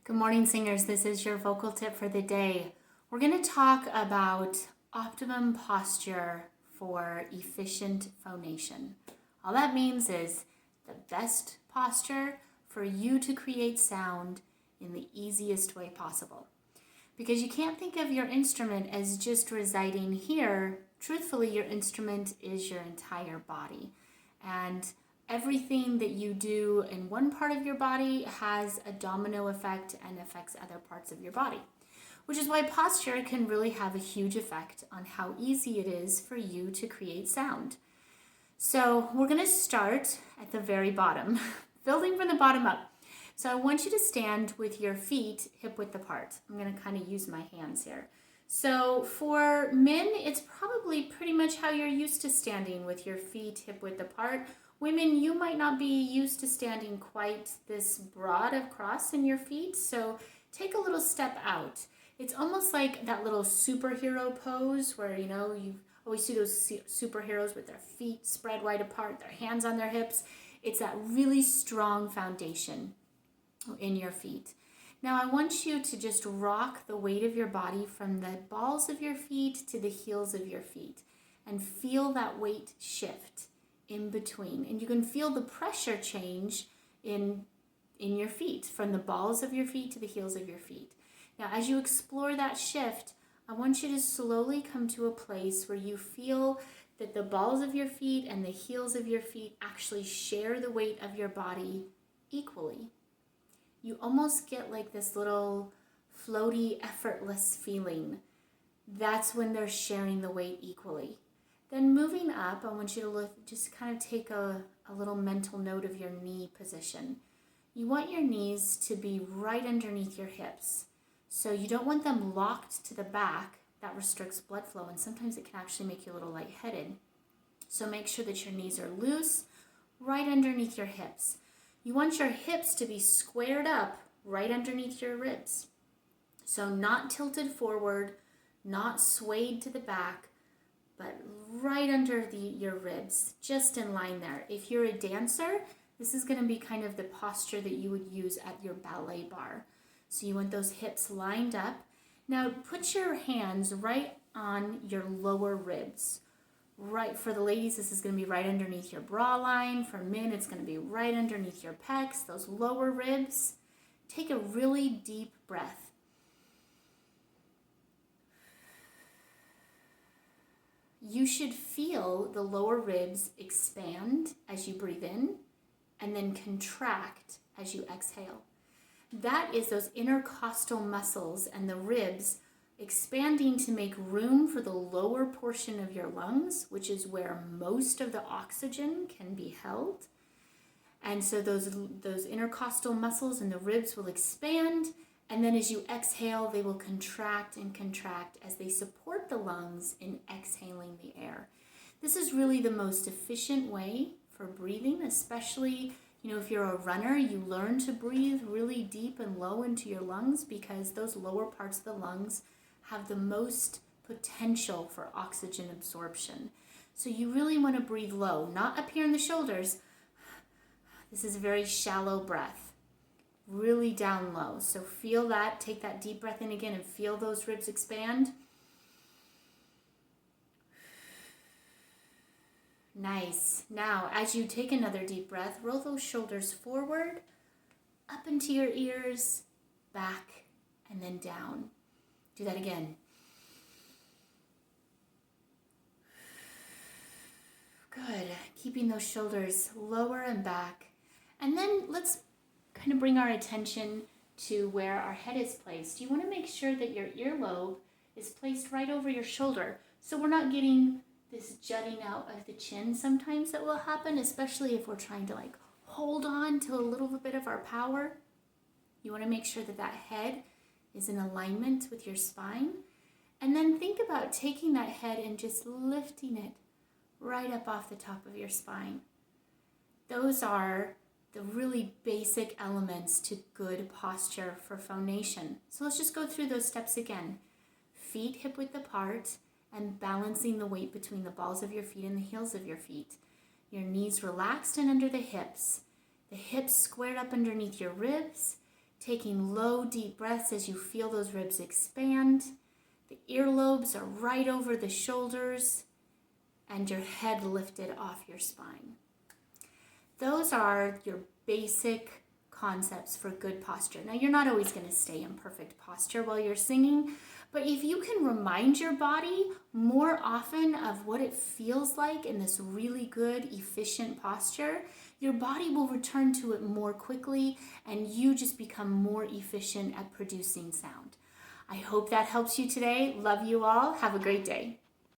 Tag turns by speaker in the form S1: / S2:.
S1: Good morning, singers. This is your vocal tip for the day. We're going to talk about optimum posture for efficient phonation. All that means is the best posture for you to create sound in the easiest way possible. Because you can't think of your instrument as just residing here. Truthfully, your instrument is your entire body. And everything that you do in one part of your body has a domino effect and affects other parts of your body, which is why posture can really have a huge effect on how easy it is for you to create sound. So we're going to start at the very bottom, building from the bottom up. So I want you to stand with your feet hip width apart. I'm going to kind of use my hands here. So for men, it's probably pretty much how you're used to standing, with your feet hip width apart. Women, you might not be used to standing quite this broad across in your feet, so take a little step out. It's almost like that little superhero pose where, you always see those superheroes with their feet spread wide apart, their hands on their hips. It's that really strong foundation in your feet. Now I want you to just rock the weight of your body from the balls of your feet to the heels of your feet and feel that weight shift in between. And you can feel the pressure change in your feet, from the balls of your feet to the heels of your feet. Now, as you explore that shift, I want you to slowly come to a place where you feel that the balls of your feet and the heels of your feet actually share the weight of your body equally. You almost get like this little floaty, effortless feeling. That's when they're sharing the weight equally. Then moving up, I want you to just kind of take a little mental note of your knee position. You want your knees to be right underneath your hips. So you don't want them locked to the back. That restricts blood flow, and sometimes it can actually make you a little lightheaded. So make sure that your knees are loose, right underneath your hips. You want your hips to be squared up right underneath your ribs. So not tilted forward, not swayed to the back, but right under your ribs, just in line there. If you're a dancer, this is going to be kind of the posture that you would use at your ballet bar. So you want those hips lined up. Now put your hands right on your lower ribs. Right, for the ladies, this is going to be right underneath your bra line. For men, it's going to be right underneath your pecs, those lower ribs. Take a really deep breath. You should feel the lower ribs expand as you breathe in and then contract as you exhale. That is those intercostal muscles and the ribs expanding to make room for the lower portion of your lungs, which is where most of the oxygen can be held. And so those intercostal muscles and the ribs will expand, and then as you exhale, they will contract and contract as they support the lungs in exhaling the air. This is really the most efficient way for breathing, especially, if you're a runner, you learn to breathe really deep and low into your lungs because those lower parts of the lungs have the most potential for oxygen absorption. So you really want to breathe low, not up here in the shoulders. This is a very shallow breath, really down low. So feel that, take that deep breath in again and feel those ribs expand. Nice. Now, as you take another deep breath, roll those shoulders forward, up into your ears, back, and then down. Do that again. Good. Keeping those shoulders lower and back. And then let's kind of bring our attention to where our head is placed. You want to make sure that your earlobe is placed right over your shoulder, so we're not getting this jutting out of the chin sometimes that will happen, especially if we're trying to hold on to a little bit of our power. You want to make sure that that head is in alignment with your spine. And then think about taking that head and just lifting it right up off the top of your spine. Those are the really basic elements to good posture for phonation. So let's just go through those steps again. Feet hip width apart and balancing the weight between the balls of your feet and the heels of your feet. Your knees relaxed and under the hips squared up underneath your ribs. taking low, deep breaths as you feel those ribs expand. The earlobes are right over the shoulders and your head lifted off your spine. Those are your basic concepts for good posture. Now, you're not always going to stay in perfect posture while you're singing, but if you can remind your body more often of what it feels like in this really good, efficient posture, your body will return to it more quickly and you just become more efficient at producing sound. I hope that helps you today. Love you all. Have a great day.